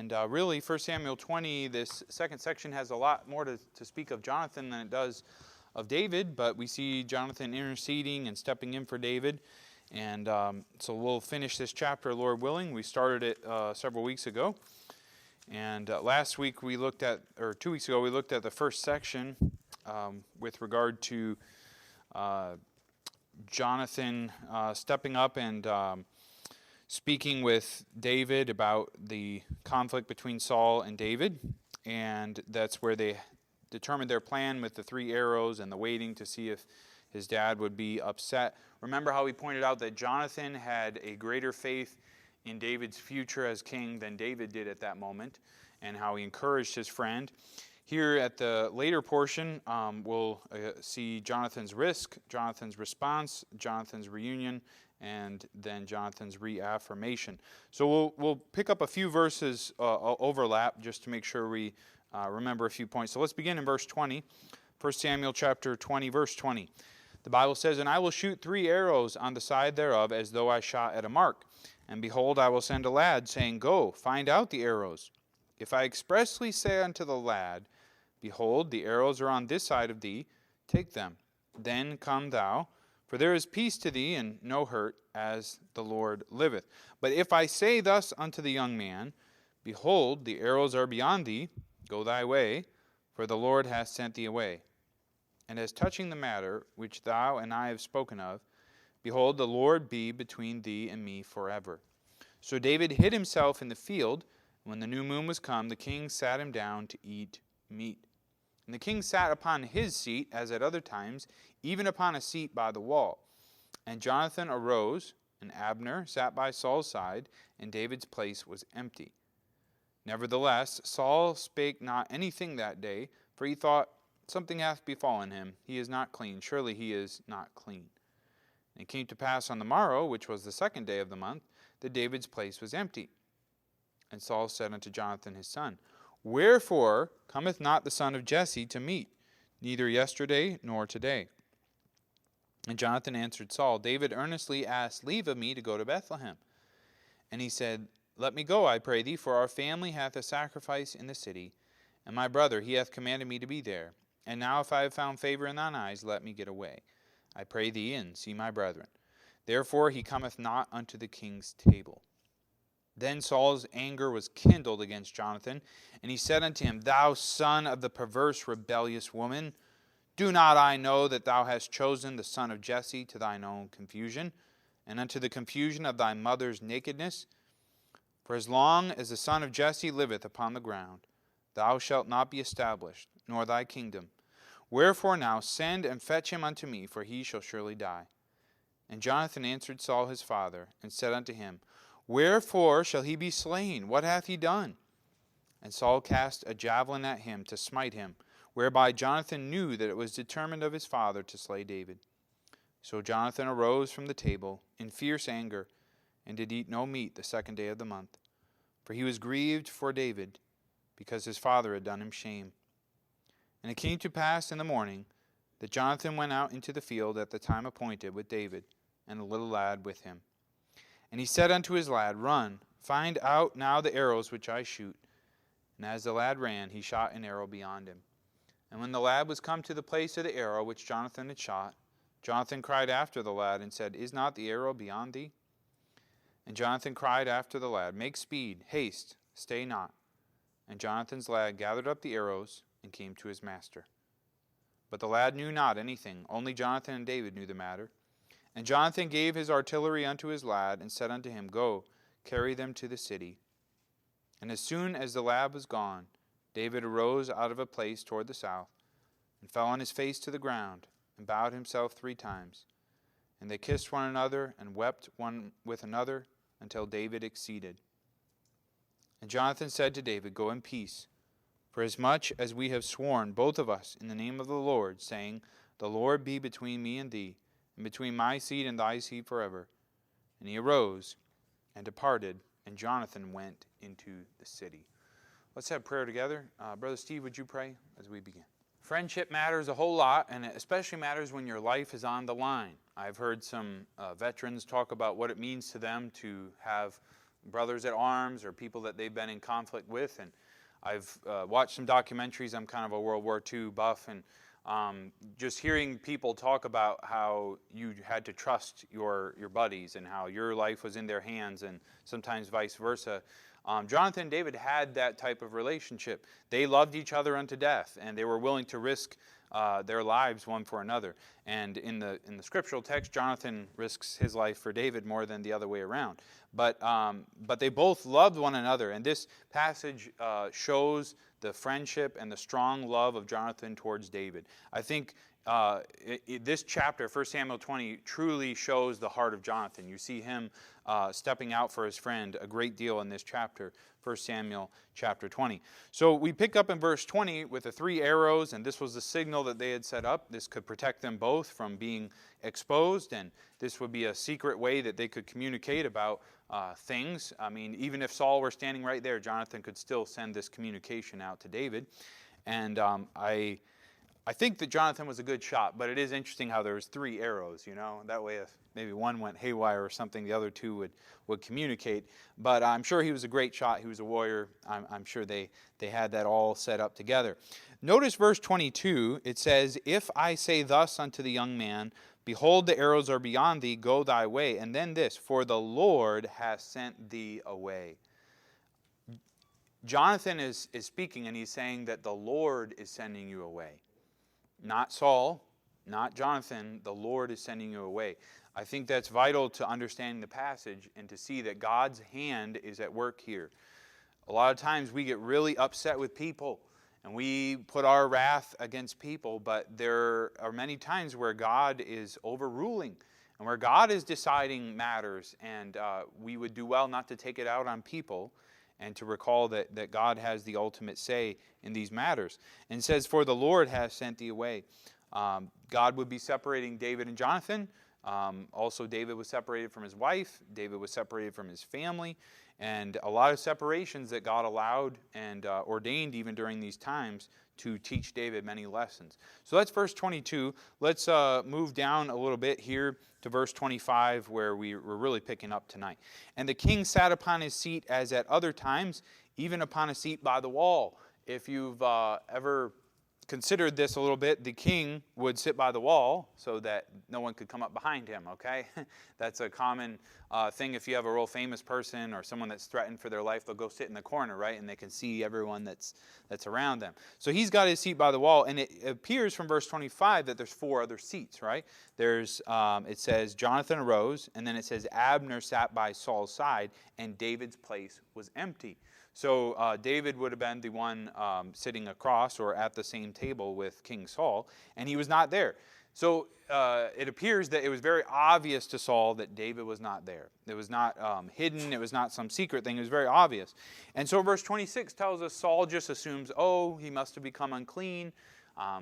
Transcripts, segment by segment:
And really, 1 Samuel 20, this second section has a lot more to speak of Jonathan than it does of David, but we see Jonathan interceding and stepping in for David. And so we'll finish this chapter, Lord willing. We started it several weeks ago. And last week we looked at, or 2 weeks ago, we looked at the first section with regard to Jonathan stepping up and speaking with David about the conflict between Saul and David. And that's where they determined their plan with the 3 arrows and the waiting to see if his dad would be upset. Remember how we pointed out that Jonathan had a greater faith in David's future as king than David did at that moment, and how he encouraged his friend. Here at the later portion, we'll see Jonathan's risk, Jonathan's response, Jonathan's reunion, and then Jonathan's reaffirmation. So we'll pick up a few verses overlap just to make sure we remember a few points. So let's begin in verse 20. 1 Samuel chapter 20, verse 20. The Bible says, "And I will shoot 3 arrows on the side thereof, as though I shot at a mark. And behold, I will send a lad, saying, Go, find out the arrows. If I expressly say unto the lad, Behold, the arrows are on this side of thee, take them. Then come thou, for there is peace to thee, and no hurt, as the Lord liveth. But if I say thus unto the young man, Behold, the arrows are beyond thee, go thy way, for the Lord hath sent thee away. And as touching the matter which thou and I have spoken of, behold, the Lord be between thee and me forever. So David hid himself in the field. When the new moon was come, the king sat him down to eat meat. And the king sat upon his seat, as at other times, even upon a seat by the wall. And Jonathan arose, and Abner sat by Saul's side, and David's place was empty. Nevertheless, Saul spake not anything that day, for he thought, Something hath befallen him. He is not clean. Surely he is not clean. And it came to pass on the morrow, which was the 2nd day of the month, that David's place was empty. And Saul said unto Jonathan his son, Wherefore cometh not the son of Jesse to meat, neither yesterday nor today? And Jonathan answered Saul, David earnestly asked leave of me to go to Bethlehem. And he said, Let me go, I pray thee, for our family hath a sacrifice in the city, and my brother, he hath commanded me to be there. And now if I have found favor in thine eyes, let me get away, I pray thee, and see my brethren. Therefore he cometh not unto the king's table. Then Saul's anger was kindled against Jonathan, and he said unto him, Thou son of the perverse rebellious woman, do not I know that thou hast chosen the son of Jesse to thine own confusion, and unto the confusion of thy mother's nakedness? For as long as the son of Jesse liveth upon the ground, thou shalt not be established, nor thy kingdom. Wherefore now send and fetch him unto me, for he shall surely die. And Jonathan answered Saul his father, and said unto him, Wherefore shall he be slain? What hath he done? And Saul cast a javelin at him to smite him, whereby Jonathan knew that it was determined of his father to slay David. So Jonathan arose from the table in fierce anger, and did eat no meat the 2nd day of the month. For he was grieved for David, because his father had done him shame. And it came to pass in the morning that Jonathan went out into the field at the time appointed with David, and the little lad with him. And he said unto his lad, Run, find out now the arrows which I shoot. And as the lad ran, he shot an arrow beyond him. And when the lad was come to the place of the arrow which Jonathan had shot, Jonathan cried after the lad, and said, Is not the arrow beyond thee? And Jonathan cried after the lad, Make speed, haste, stay not. And Jonathan's lad gathered up the arrows, and came to his master. But the lad knew not anything, only Jonathan and David knew the matter. And Jonathan gave his artillery unto his lad, and said unto him, Go, carry them to the city. And as soon as the lad was gone, David arose out of a place toward the south, and fell on his face to the ground, and bowed himself 3 times. And they kissed one another, and wept one with another, until David exceeded. And Jonathan said to David, Go in peace, for as much as we have sworn, both of us, in the name of the Lord, saying, The Lord be between me and thee, and between my seed and thy seed forever. And he arose and departed, and Jonathan went into the city. Let's have prayer together. Brother Steve, would you pray as we begin? Friendship matters a whole lot, and it especially matters when your life is on the line. I've heard some veterans talk about what it means to them to have brothers at arms or people that they've been in conflict with. And I've watched some documentaries. I'm kind of a World War II buff, and just hearing people talk about how you had to trust your buddies and how your life was in their hands, and sometimes vice versa. Jonathan and David had that type of relationship. They loved each other unto death, and they were willing to risk their lives one for another. And in the scriptural text, Jonathan risks his life for David more than the other way around. But they both loved one another, and this passage shows the friendship and the strong love of Jonathan towards David. I think this chapter, 1 Samuel 20, truly shows the heart of Jonathan. You see him stepping out for his friend a great deal in this chapter, 1 Samuel chapter 20. So we pick up in verse 20 with the 3 arrows, and this was the signal that they had set up. This could protect them both from being exposed, and this would be a secret way that they could communicate about things. I mean, even if Saul were standing right there, Jonathan could still send this communication out to David. And I think that Jonathan was a good shot, but it is interesting how there was 3 arrows, you know. That way, if maybe one went haywire or something, the other 2 would communicate. But I'm sure he was a great shot. He was a warrior. I'm sure they had that all set up together. Notice verse 22. It says, "If I say thus unto the young man, behold, the arrows are beyond thee, go thy way." And then this, "For the Lord has sent thee away." Jonathan is speaking, and he's saying that the Lord is sending you away. Not Saul, not Jonathan. The Lord is sending you away. I think that's vital to understanding the passage and to see that God's hand is at work here. A lot of times we get really upset with people and we put our wrath against people, but there are many times where God is overruling and where God is deciding matters, and we would do well not to take it out on people and to recall that God has the ultimate say in these matters. And it says, "For the Lord has sent thee away." God would be separating David and Jonathan. Also, David was separated from his wife. David was separated from his family. And a lot of separations that God allowed and ordained even during these times to teach David many lessons. So that's verse 22. Let's move down a little bit here to verse 25, where we're really picking up tonight. "And the king sat upon his seat as at other times, even upon a seat by the wall." If you've ever considered this a little bit, the king would sit by the wall so that no one could come up behind him, okay? That's a common thing. If you have a real famous person or someone that's threatened for their life, they'll go sit in the corner, right? And they can see everyone that's around them. So he's got his seat by the wall, and it appears from verse 25 that there's 4 other seats, right? There's, it says, Jonathan arose, and then it says Abner sat by Saul's side, and David's place was empty. So David would have been the one sitting across or at the same table with King Saul, and he was not there. So it appears that it was very obvious to Saul that David was not there. It was not hidden. It was not some secret thing. It was very obvious. And so verse 26 tells us Saul just assumes, oh, he must have become unclean.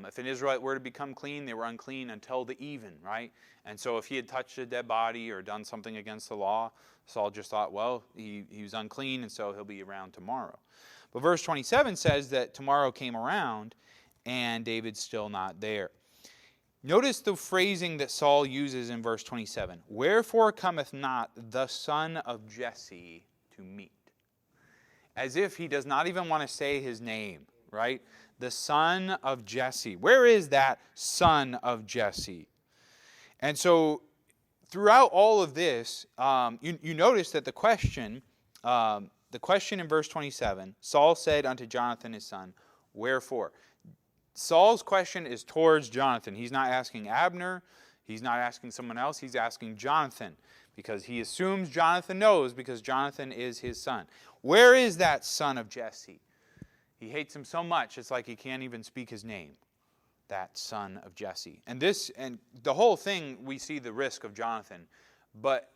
If an Israelite were to become clean, they were unclean until the even, right? And so if he had touched a dead body or done something against the law, Saul just thought, well, he was unclean, and so he'll be around tomorrow. But verse 27 says that tomorrow came around, and David's still not there. Notice the phrasing that Saul uses in verse 27. "Wherefore cometh not the son of Jesse to meet?" As if he does not even want to say his name, right? The son of Jesse. Where is that son of Jesse? And so throughout all of this, you notice that the question in verse 27, Saul said unto Jonathan his son, "Wherefore?" Saul's question is towards Jonathan. He's not asking Abner. He's not asking someone else. He's asking Jonathan, because he assumes Jonathan knows, because Jonathan is his son. Where is that son of Jesse? He hates him so much, it's like he can't even speak his name. That son of Jesse. And the whole thing, we see the risk of Jonathan. But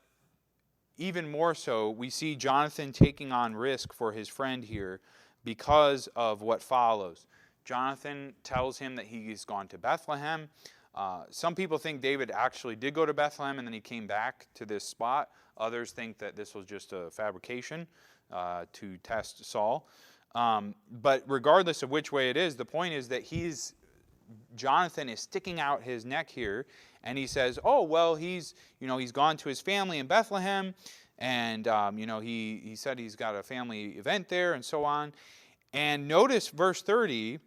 even more so, we see Jonathan taking on risk for his friend here because of what follows. Jonathan tells him that he's gone to Bethlehem. Some people think David actually did go to Bethlehem and then he came back to this spot. Others think that this was just a fabrication to test Saul. But regardless of which way it is, the point is that Jonathan is sticking out his neck here, and he says, oh, well, he's gone to his family in Bethlehem. And, he said he's got a family event there and so on. And notice verse 30,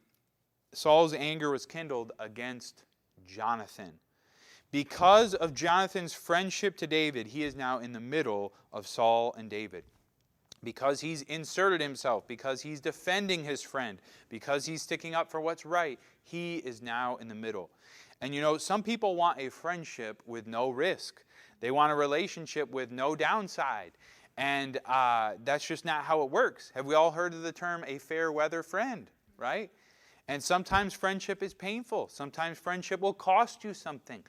Saul's anger was kindled against Jonathan. Because of Jonathan's friendship to David, he is now in the middle of Saul and David. Because he's inserted himself, because he's defending his friend, because he's sticking up for what's right, he is now in the middle. And some people want a friendship with no risk. They want a relationship with no downside. And that's just not how it works. Have we all heard of the term a fair weather friend, right? And sometimes friendship is painful. Sometimes friendship will cost you something.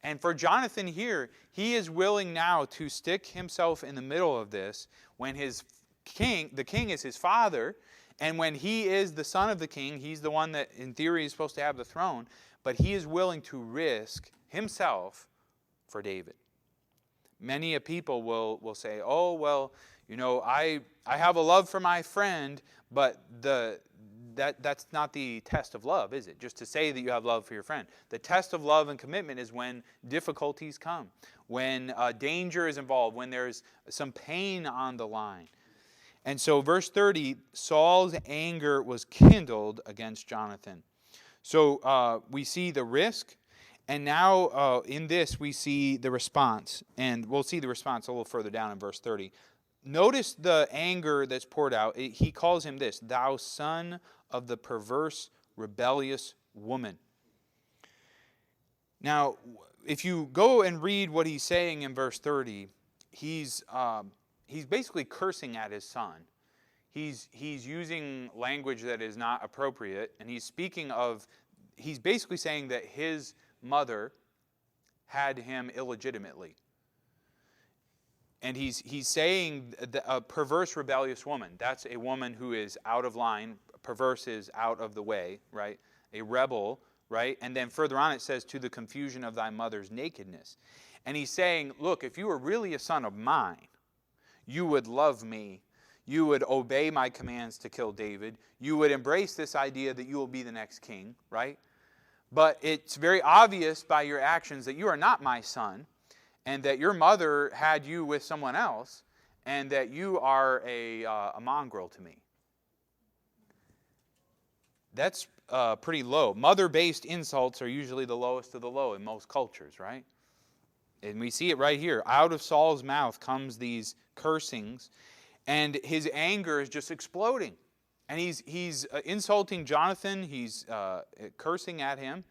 And for Jonathan here, he is willing now to stick himself in the middle of this when the king is his father, and when he is the son of the king, he's the one that in theory is supposed to have the throne, but he is willing to risk himself for David. Many a people will say, oh, well, I have a love for my friend, but that's not the test of love, is it? Just to say that you have love for your friend. The test of love and commitment is when difficulties come, when danger is involved, when there's some pain on the line. And so verse 30, Saul's anger was kindled against Jonathan. So we see the risk, and now in this we see the response. And we'll see the response a little further down in verse 30. Notice the anger that's poured out. He calls him this, thou son of the perverse, rebellious woman. Now, if you go and read what he's saying in verse 30, he's basically cursing at his son. He's using language that is not appropriate, and he's basically saying that his mother had him illegitimately. And he's saying a perverse, rebellious woman. That's a woman who is out of line. Perverse is out of the way, right? A rebel, right? And then further on it says, to the confusion of thy mother's nakedness. And he's saying, look, if you were really a son of mine, you would love me. You would obey my commands to kill David. You would embrace this idea that you will be the next king, right? But it's very obvious by your actions that you are not my son, and that your mother had you with someone else, and that you are a mongrel to me. That's pretty low. Mother-based insults are usually the lowest of the low in most cultures, right? And we see it right here. Out of Saul's mouth comes these cursings, and his anger is just exploding. And he's insulting Jonathan. He's cursing at him.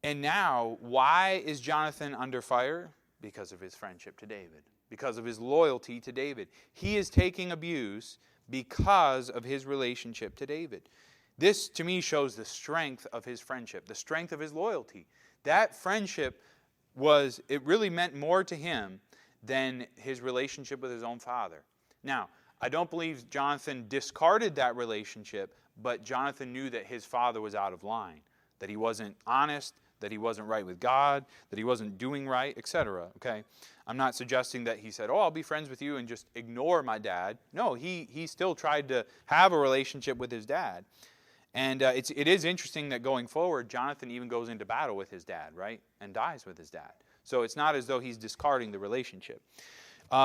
And now, why is Jonathan under fire? Because of his friendship to David. Because of his loyalty to David. He is taking abuse because of his relationship to David. This, to me, shows the strength of his friendship, the strength of his loyalty. That friendship it really meant more to him than his relationship with his own father. Now, I don't believe Jonathan discarded that relationship, but Jonathan knew that his father was out of line, that he wasn't honest, that he wasn't right with God, that he wasn't doing right, etc. Okay? I'm not suggesting that he said, oh, I'll be friends with you and just ignore my dad. No, he still tried to have a relationship with his dad. And it is interesting that going forward, Jonathan even goes into battle with his dad, right? And dies with his dad. So it's not as though he's discarding the relationship.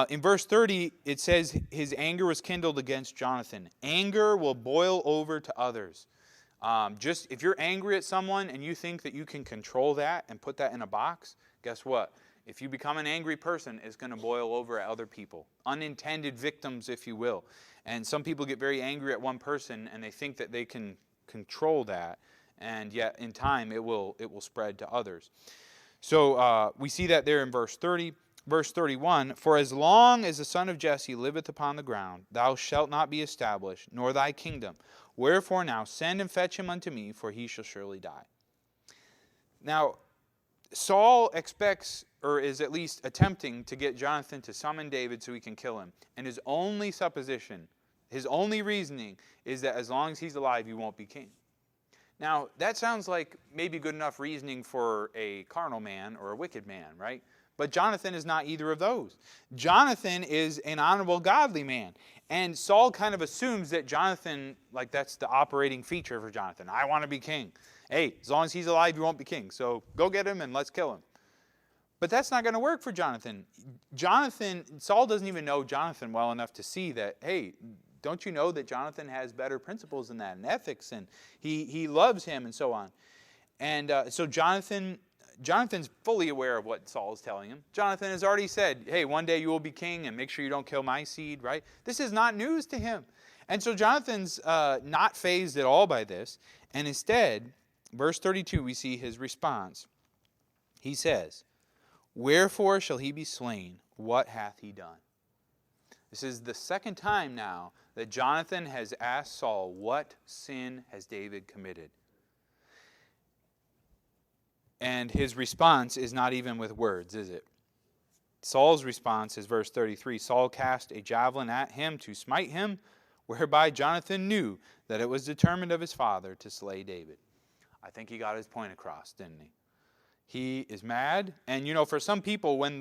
In verse 30, it says, his anger was kindled against Jonathan. Anger will boil over to others. Just if you're angry at someone and you think that you can control that and put that in a box, guess what? If you become an angry person, it's going to boil over at other people. Unintended victims, if you will. And some people get very angry at one person and they think that they can control that, and yet in time it will spread to others. So we see that there in verse 30. Verse 31, for as long as the son of Jesse liveth upon the ground, thou shalt not be established, nor thy kingdom. Wherefore now send and fetch him unto me, for he shall surely die. Now, Saul expects, or is at least attempting, to get Jonathan to summon David so he can kill him. And his only supposition, his only reasoning, is that as long as he's alive, you won't be king. Now, that sounds like maybe good enough reasoning for a carnal man or a wicked man, right? But Jonathan is not either of those. Jonathan is an honorable, godly man. And Saul kind of assumes that Jonathan, like that's the operating feature for Jonathan. I want to be king. Hey, as long as he's alive, you won't be king. So go get him and let's kill him. But that's not going to work for Jonathan. Saul doesn't even know Jonathan well enough to see that, hey, don't you know that Jonathan has better principles than that and ethics, and he loves him and so on. And so Jonathan's fully aware of what Saul is telling him. Jonathan has already said, hey, one day you will be king, and make sure you don't kill my seed, right? This is not news to him. And so Jonathan's not fazed at all by this. And instead, verse 32, we see his response. He says, wherefore shall he be slain? What hath he done? This is the second time now that Jonathan has asked Saul, what sin has David committed? And his response is not even with words, is it? Saul's response is verse 33. Saul cast a javelin at him to smite him, whereby Jonathan knew that it was determined of his father to slay David. I think he got his point across, didn't he? He is mad. And for some people, when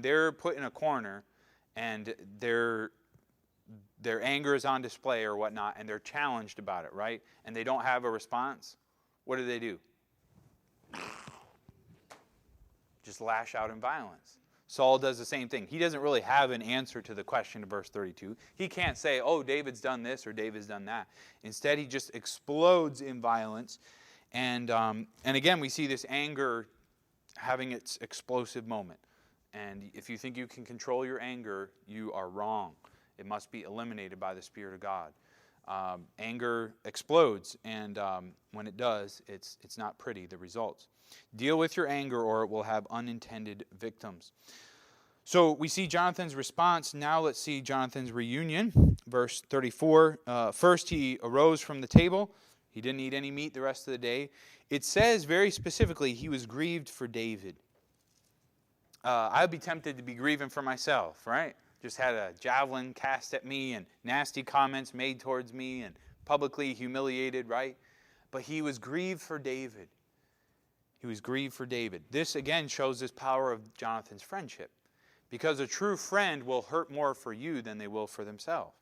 they're put in a corner and their anger is on display or whatnot, and they're challenged about it, right? And they don't have a response, what do? Just lash out in violence. Saul does the same thing. He doesn't really have an answer to the question of verse 32. He can't say, oh, David's done this or David's done that. Instead, he just explodes in violence. And again, we see this anger having its explosive moment. And if you think you can control your anger, you are wrong. It must be eliminated by the Spirit of God. Anger explodes, and when it does, it's not pretty, the results. Deal with your anger, or it will have unintended victims. So we see Jonathan's response. Now let's see Jonathan's reunion. Verse 34. First he arose from the table. He didn't eat any meat the rest of the day. It says very specifically he was grieved for David. I'd be tempted to be grieving for myself, right? Just had a javelin cast at me and nasty comments made towards me and publicly humiliated, right? But he was grieved for David. He was grieved for David. This again shows this power of Jonathan's friendship. Because a true friend will hurt more for you than they will for themselves.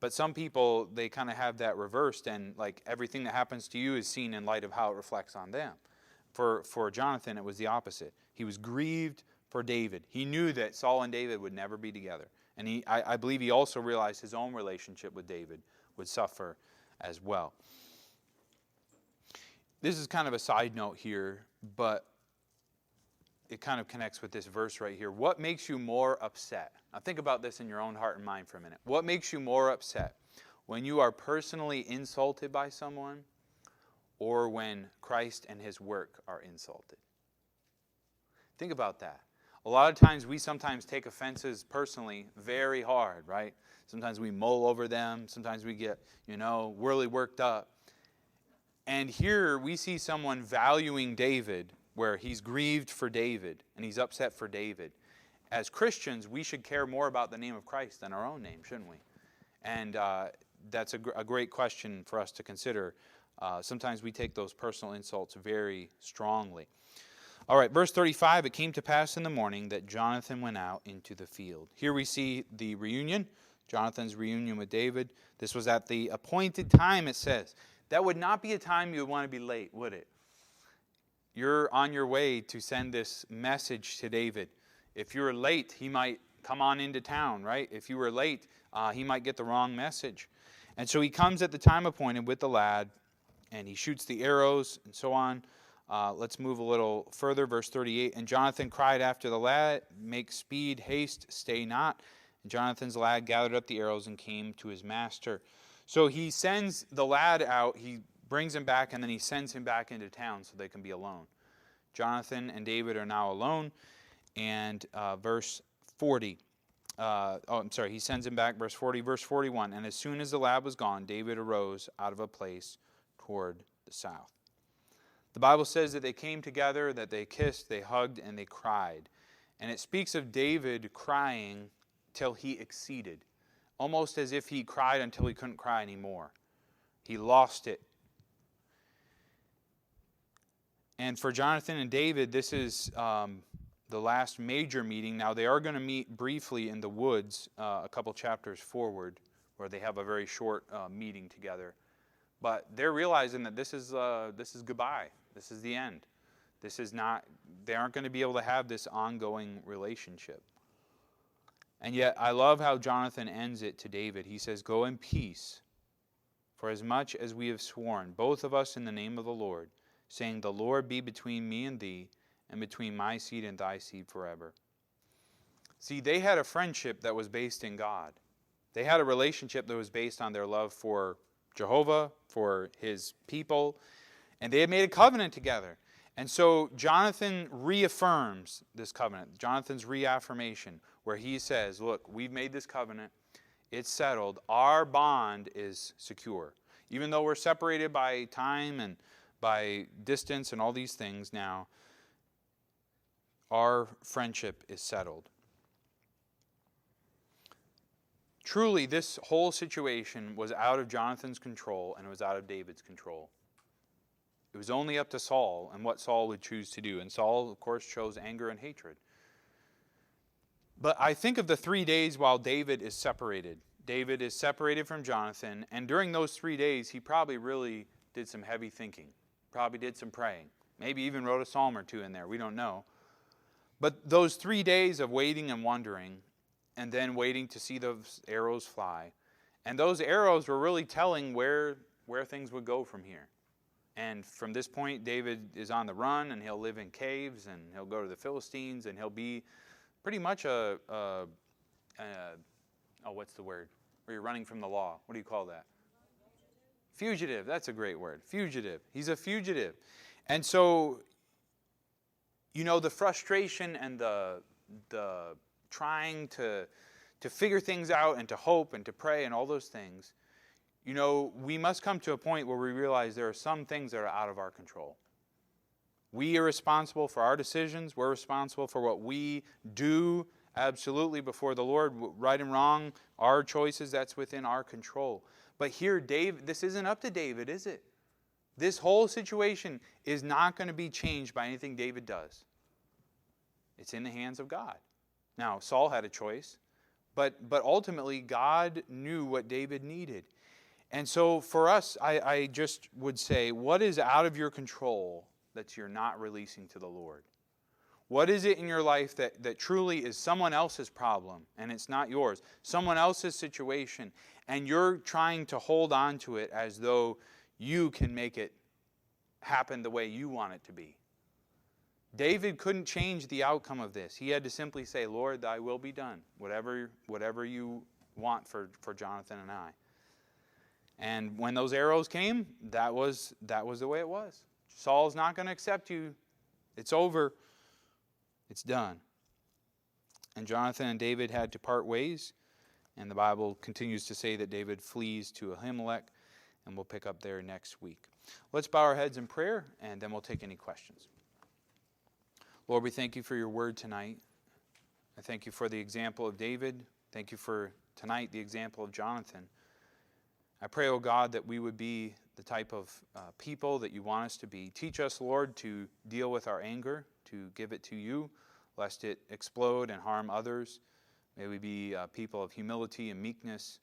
But some people, they kind of have that reversed, and like everything that happens to you is seen in light of how it reflects on them. For Jonathan, it was the opposite. He was grieved for David. He knew that Saul and David would never be together. And I believe he also realized his own relationship with David would suffer as well. This is kind of a side note here, but it kind of connects with this verse right here. What makes you more upset? Now think about this in your own heart and mind for a minute. What makes you more upset? When you are personally insulted by someone, or when Christ and his work are insulted? Think about that. A lot of times we sometimes take offenses personally very hard, right? Sometimes we mull over them. Sometimes we get, really worked up. And here we see someone valuing David, where he's grieved for David and he's upset for David. As Christians, we should care more about the name of Christ than our own name, shouldn't we? And that's a great question for us to consider. Sometimes we take those personal insults very strongly. All right, verse 35, it came to pass in the morning that Jonathan went out into the field. Here we see the reunion, Jonathan's reunion with David. This was at the appointed time, it says. That would not be a time you would want to be late, would it? You're on your way to send this message to David. If you were late, he might come on into town, right? If you were late, he might get the wrong message. And so he comes at the time appointed with the lad, and he shoots the arrows and so on. Let's move a little further, verse 38. And Jonathan cried after the lad, make speed, haste, stay not. And Jonathan's lad gathered up the arrows and came to his master. So he sends the lad out, he brings him back, and then he sends him back into town so they can be alone. Jonathan and David are now alone. And verse 40. He sends him back, verse 40, verse 41. And as soon as the lad was gone, David arose out of a place toward the south. The Bible says that they came together, that they kissed, they hugged, and they cried. And it speaks of David crying till he exceeded. Almost as if he cried until he couldn't cry anymore. He lost it. And for Jonathan and David, this is the last major meeting. Now, they are going to meet briefly in the woods a couple chapters forward, where they have a very short meeting together. But they're realizing that this is goodbye. This is the end. They aren't going to be able to have this ongoing relationship. And yet, I love how Jonathan ends it to David. He says, "Go in peace, for as much as we have sworn, both of us in the name of the Lord, saying, the Lord be between me and thee, and between my seed and thy seed forever." See, they had a friendship that was based in God. They had a relationship that was based on their love for Jehovah, for his people, and they had made a covenant together. And so Jonathan reaffirms this covenant, Jonathan's reaffirmation, where he says, look, we've made this covenant, it's settled, our bond is secure. Even though we're separated by time and by distance and all these things now, our friendship is settled. Truly, this whole situation was out of Jonathan's control and it was out of David's control. It was only up to Saul and what Saul would choose to do. And Saul, of course, chose anger and hatred. But I think of the 3 days while David is separated. David is separated from Jonathan, and during those 3 days, he probably really did some heavy thinking. Probably did some praying. Maybe even wrote a psalm or two in there. We don't know. But those 3 days of waiting and wondering, and then waiting to see those arrows fly, and those arrows were really telling where things would go from here. And from this point, David is on the run, and he'll live in caves, and he'll go to the Philistines, and he'll be pretty much what's the word? Where you're running from the law. What do you call that? Fugitive. That's a great word. Fugitive. He's a fugitive. And so, the frustration and the trying to figure things out and to hope and to pray and all those things, we must come to a point where we realize there are some things that are out of our control. We are responsible for our decisions. We're responsible for what we do, absolutely, before the Lord. Right and wrong, our choices, that's within our control. But here, this isn't up to David, is it? This whole situation is not going to be changed by anything David does. It's in the hands of God. Now, Saul had a choice, but ultimately, God knew what David needed. And so for us, I just would say, what is out of your control that you're not releasing to the Lord? What is it in your life that truly is someone else's problem and it's not yours? Someone else's situation, and you're trying to hold on to it as though you can make it happen the way you want it to be. David couldn't change the outcome of this. He had to simply say, Lord, thy will be done. Whatever you want for Jonathan and I. And when those arrows came, that was the way it was. Saul's not going to accept you. It's over. It's done. And Jonathan and David had to part ways. And the Bible continues to say that David flees to Ahimelech. And we'll pick up there next week. Let's bow our heads in prayer, and then we'll take any questions. Lord, we thank you for your word tonight. I thank you for the example of David. Thank you for tonight the example of Jonathan. I pray, oh God, that we would be the type of people that you want us to be. Teach us, Lord, to deal with our anger, to give it to you, lest it explode and harm others. May we be people of humility and meekness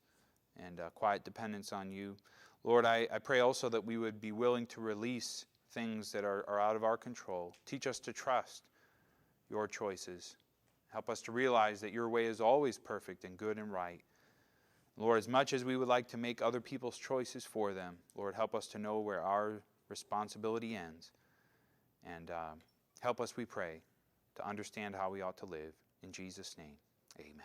and quiet dependence on you. Lord, I pray also that we would be willing to release things that are out of our control. Teach us to trust your choices. Help us to realize that your way is always perfect and good and right. Lord, as much as we would like to make other people's choices for them, Lord, help us to know where our responsibility ends. And help us, we pray, to understand how we ought to live. In Jesus' name, amen.